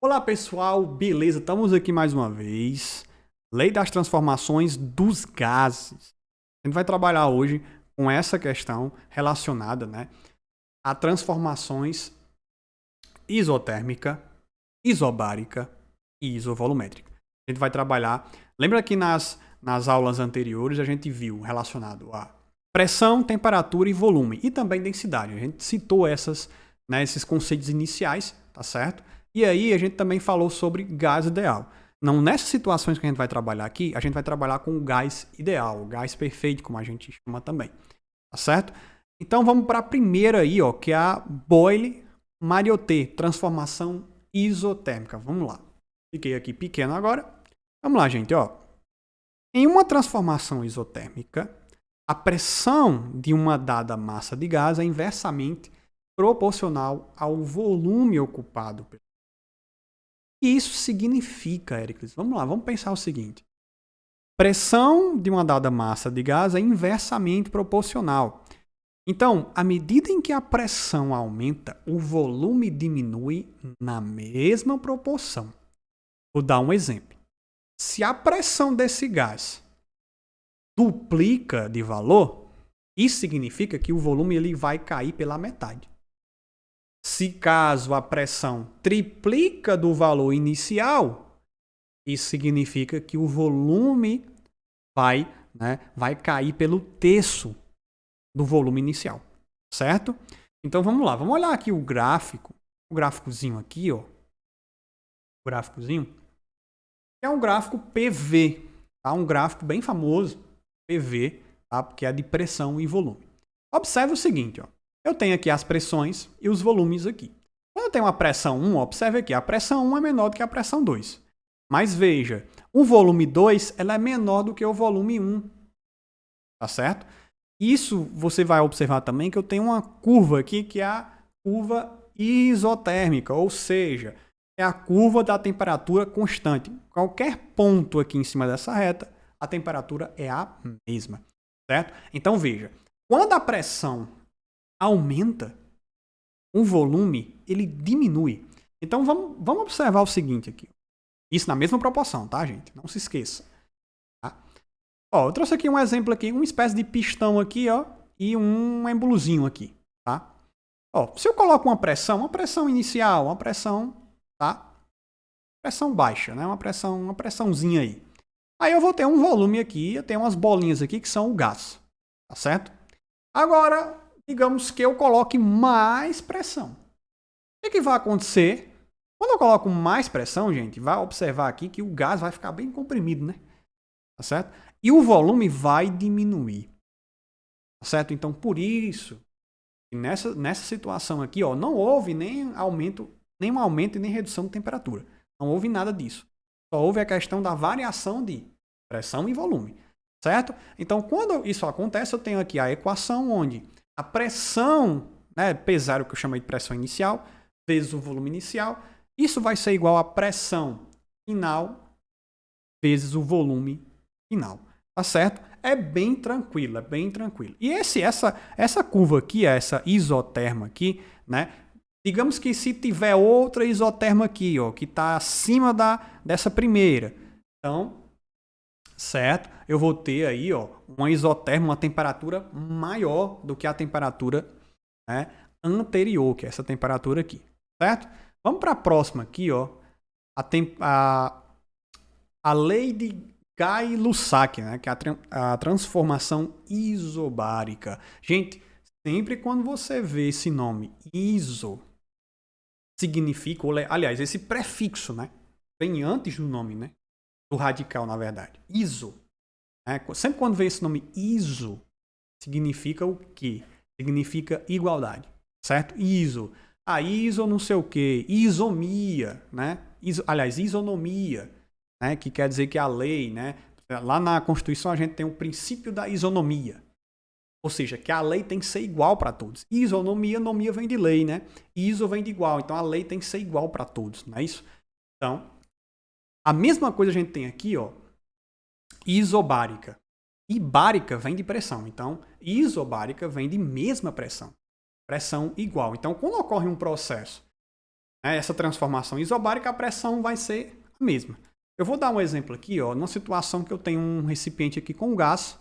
Olá pessoal, beleza? Estamos aqui mais uma vez. Lei das transformações dos gases. A gente vai trabalhar hoje com essa questão relacionada, a transformações isotérmica, isobárica e isovolumétrica. A gente vai trabalhar. Lembra que nas aulas anteriores a gente viu relacionado a pressão, temperatura e volume e também densidade. A gente citou esses conceitos iniciais, tá certo? E aí a gente também falou sobre gás ideal. Não nessas situações que a gente vai trabalhar aqui, a gente vai trabalhar com o gás ideal, o gás perfeito, como a gente chama também. Tá certo? Então vamos para a primeira aí, ó, que é a Boyle-Mariotte, transformação isotérmica. Vamos lá. Fiquei aqui pequeno agora. Vamos lá, gente, ó. Em uma transformação isotérmica, a pressão de uma dada massa de gás é inversamente proporcional ao volume ocupado. E isso significa, Éricles, vamos lá, vamos pensar o seguinte. Pressão de uma dada massa de gás é inversamente proporcional. Então, à medida em que a pressão aumenta, o volume diminui na mesma proporção. Vou dar um exemplo. Se a pressão desse gás duplica de valor, isso significa que o volume ele vai cair pela metade. Se caso a pressão triplica do valor inicial, isso significa que o volume vai cair pelo terço do volume inicial, certo? Então vamos lá, vamos olhar aqui o gráficozinho aqui, ó. O gráficozinho é um gráfico PV, tá? Um gráfico bem famoso, PV, tá? Porque é de pressão e volume. Observe o seguinte, ó. Eu tenho aqui as pressões e os volumes aqui. Quando eu tenho uma pressão 1, observe aqui, a pressão 1 é menor do que a pressão 2. Mas veja, o volume 2 ela é menor do que o volume 1. Tá certo? Isso você vai observar também que eu tenho uma curva aqui que é a curva isotérmica, ou seja, é a curva da temperatura constante. Qualquer ponto aqui em cima dessa reta, a temperatura é a mesma, certo? Então veja, quando a pressão aumenta, o volume ele diminui. Então vamos observar o seguinte aqui. Isso na mesma proporção, tá, gente? Não se esqueça. Tá? Ó, eu trouxe aqui um exemplo aqui, uma espécie de pistão aqui, ó, e um êmbolozinho aqui, tá? Ó, se eu coloco uma pressão inicial, uma pressão, tá? Pressão baixa, né? Uma pressãozinha aí. Aí eu vou ter um volume aqui, eu tenho umas bolinhas aqui que são o gás, tá certo? Agora, digamos que eu coloque mais pressão. O que vai acontecer? Quando eu coloco mais pressão, gente, vai observar aqui que o gás vai ficar bem comprimido, né? Tá certo? E o volume vai diminuir. Tá certo? Então, por isso, nessa situação aqui, ó, não houve nem aumento e nem redução de temperatura. Não houve nada disso. Só houve a questão da variação de pressão e volume. Certo? Então, quando isso acontece, eu tenho aqui a equação onde a pressão, né, pesar o que eu chamei de pressão inicial, vezes o volume inicial, isso vai ser igual a pressão final vezes o volume final. Tá certo? É bem tranquilo, é bem tranquilo. E essa curva aqui, essa isoterma aqui, né? Digamos que se tiver outra isoterma aqui, ó, que está acima dessa primeira, então, certo? Eu vou ter aí, ó, uma isoterma, uma temperatura maior do que a temperatura, né, anterior, que é essa temperatura aqui, certo? Vamos para a próxima aqui, ó, a lei de Gay-Lussac, né, que é a transformação isobárica. Gente, sempre quando você vê esse nome iso, significa, aliás, esse prefixo, né, vem antes do nome, né, do radical, na verdade. Iso. Né, sempre quando vê esse nome iso, significa o quê? Significa igualdade, certo? Iso. Iso não sei o quê. Isomia, né? Aliás, isonomia, né? Que quer dizer que a lei, né? Lá na Constituição a gente tem o princípio da isonomia. Ou seja, que a lei tem que ser igual para todos. Isonomia, nomia vem de lei, né? Iso vem de igual. Então a lei tem que ser igual para todos, não é isso? Então, a mesma coisa a gente tem aqui, ó. Isobárica. E bárica vem de pressão. Então, isobárica vem de mesma pressão. Pressão igual. Então, quando ocorre um processo né, essa transformação isobárica, a pressão vai ser a mesma. Eu vou dar um exemplo aqui, ó, numa situação que eu tenho um recipiente aqui com gás,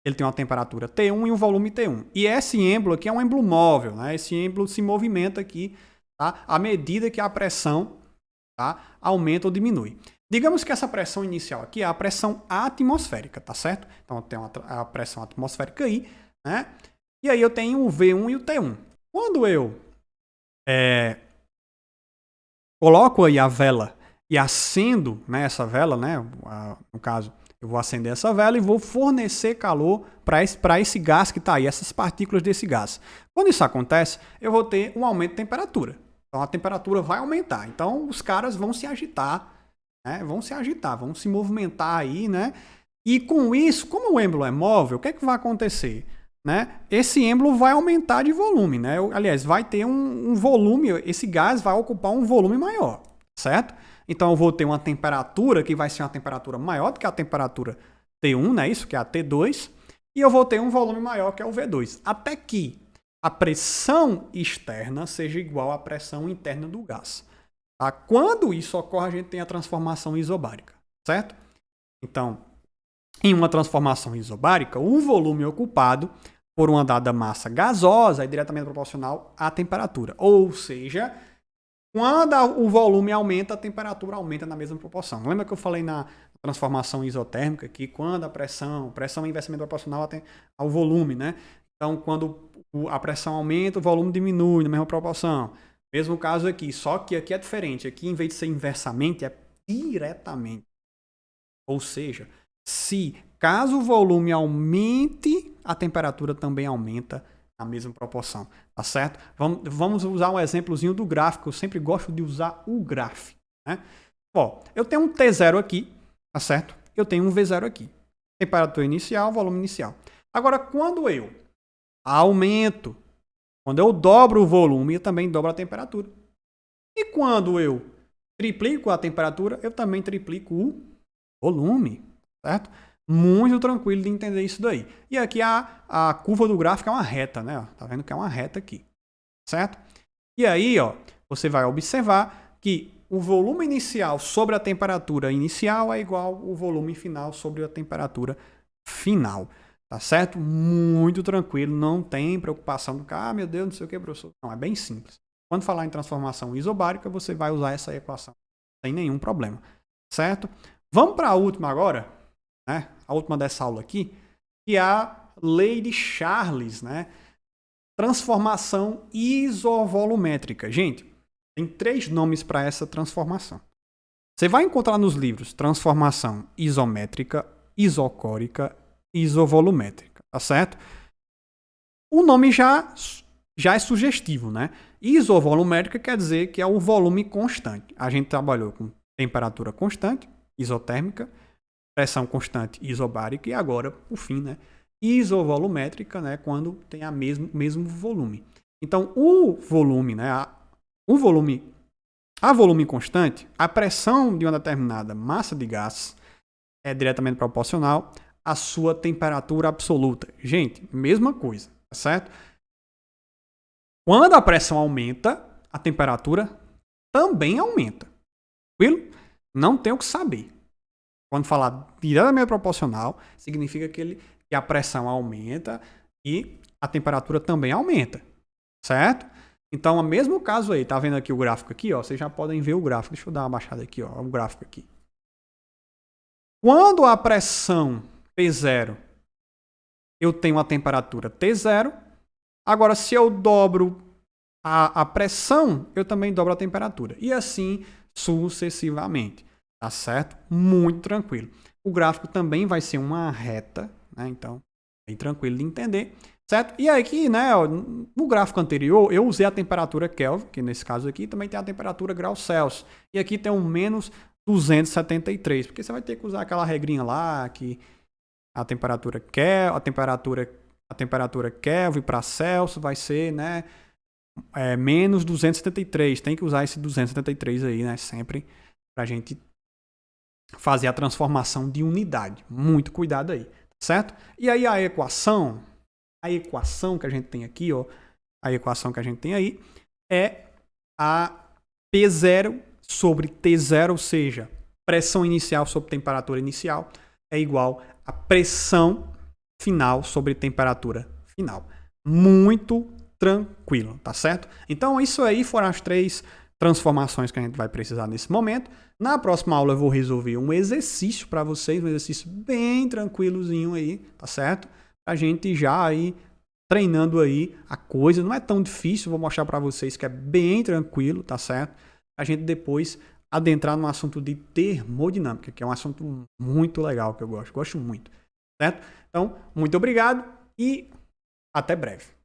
ele tem uma temperatura T1 e um volume T1. E esse êmbolo aqui é um êmbolo móvel, né? Esse êmbolo se movimenta aqui, tá? À medida que a pressão, tá, aumenta ou diminui. Digamos que essa pressão inicial aqui é a pressão atmosférica, tá certo? Então tem a pressão atmosférica aí, né? E aí eu tenho o V1 e o T1. Quando eu coloco aí a vela e acendo, né, essa vela, né? No caso, eu vou acender essa vela e vou fornecer calor para esse gás que está aí, essas partículas desse gás. Quando isso acontece, eu vou ter um aumento de temperatura. Então a temperatura vai aumentar. Então os caras vão se agitar, né? Vão se movimentar aí, né? E com isso, como o êmbolo é móvel, o que é que vai acontecer? Né? Esse êmbolo vai aumentar de volume, né? Aliás, vai ter um volume, esse gás vai ocupar um volume maior, certo? Então eu vou ter uma temperatura que vai ser uma temperatura maior do que a temperatura T1, né? Isso que é a T2, e eu vou ter um volume maior que é o V2, até que a pressão externa seja igual à pressão interna do gás. Tá? Quando isso ocorre, a gente tem a transformação isobárica, certo? Então, em uma transformação isobárica, o volume ocupado por uma dada massa gasosa é diretamente proporcional à temperatura. Ou seja, quando o volume aumenta, a temperatura aumenta na mesma proporção. Lembra que eu falei na transformação isotérmica que quando a pressão é inversamente proporcional ao volume, né? Então, quando a pressão aumenta, o volume diminui na mesma proporção. Mesmo caso aqui, só que aqui é diferente. Aqui, em vez de ser inversamente, é diretamente. Ou seja, caso o volume aumente, a temperatura também aumenta na mesma proporção, tá certo? Vamos usar um exemplozinho do gráfico. Eu sempre gosto de usar o gráfico, né? Ó, eu tenho um T0 aqui, tá certo? Eu tenho um V0 aqui. Temperatura inicial, volume inicial. Agora, quando eu aumento, quando eu dobro o volume, eu também dobro a temperatura. E quando eu triplico a temperatura, eu também triplico o volume, certo? Muito tranquilo de entender isso daí. E aqui a curva do gráfico é uma reta, né? Tá vendo que é uma reta aqui, certo? E aí, ó, você vai observar que o volume inicial sobre a temperatura inicial é igual ao volume final sobre a temperatura final, tá certo? Muito tranquilo, não tem preocupação do que, meu Deus, não sei o que, professor. Não, é bem simples. Quando falar em transformação isobárica, você vai usar essa equação sem nenhum problema, certo? Vamos para a última agora, né? A última dessa aula aqui, que é a lei de Charles, né? Transformação isovolumétrica. Gente, tem 3 nomes para essa transformação. Você vai encontrar nos livros transformação isométrica, isocórica, isovolumétrica, tá certo? O nome já é sugestivo, né? Isovolumétrica quer dizer que é o volume constante. A gente trabalhou com temperatura constante, isotérmica, pressão constante isobárica e agora, por fim, né, isovolumétrica, né, quando tem o mesmo volume. Então, o volume, né, a volume constante, a pressão de uma determinada massa de gás é diretamente proporcional à sua temperatura absoluta. Gente, mesma coisa, tá certo? Quando a pressão aumenta, a temperatura também aumenta. Tranquilo? Não tem o que saber. Quando falar diretamente proporcional, significa que a pressão aumenta e a temperatura também aumenta, certo? Então, o mesmo caso aí, tá vendo aqui o gráfico aqui, ó? Vocês já podem ver o gráfico. Deixa eu dar uma baixada aqui, ó, o gráfico aqui. Quando a pressão P0, eu tenho a temperatura T0. Agora, se eu dobro a pressão, eu também dobro a temperatura. E assim sucessivamente. Tá certo? Muito tranquilo. O gráfico também vai ser uma reta, né? Então, bem tranquilo de entender, certo? E aqui, né, no gráfico anterior, eu usei a temperatura Kelvin, que nesse caso aqui também tem a temperatura graus Celsius. E aqui tem um menos 273, porque você vai ter que usar aquela regrinha lá, que a temperatura Kelvin para Celsius vai ser, né, menos 273. Tem que usar esse 273 aí, né, sempre pra gente fazer a transformação de unidade. Muito cuidado aí, certo? E aí a equação que a gente tem aqui, ó, a equação que a gente tem aí é a P0 sobre T0, ou seja, pressão inicial sobre temperatura inicial, é igual a pressão final sobre temperatura final. Muito tranquilo, tá certo? Então, isso aí foram as 3 transformações que a gente vai precisar nesse momento. Na próxima aula eu vou resolver um exercício para vocês, um exercício bem tranquilozinho aí, tá certo? A gente já aí treinando aí a coisa, não é tão difícil, vou mostrar para vocês que é bem tranquilo, tá certo? A gente depois adentrar no assunto de termodinâmica, que é um assunto muito legal que eu gosto muito, certo? Então, muito obrigado e até breve.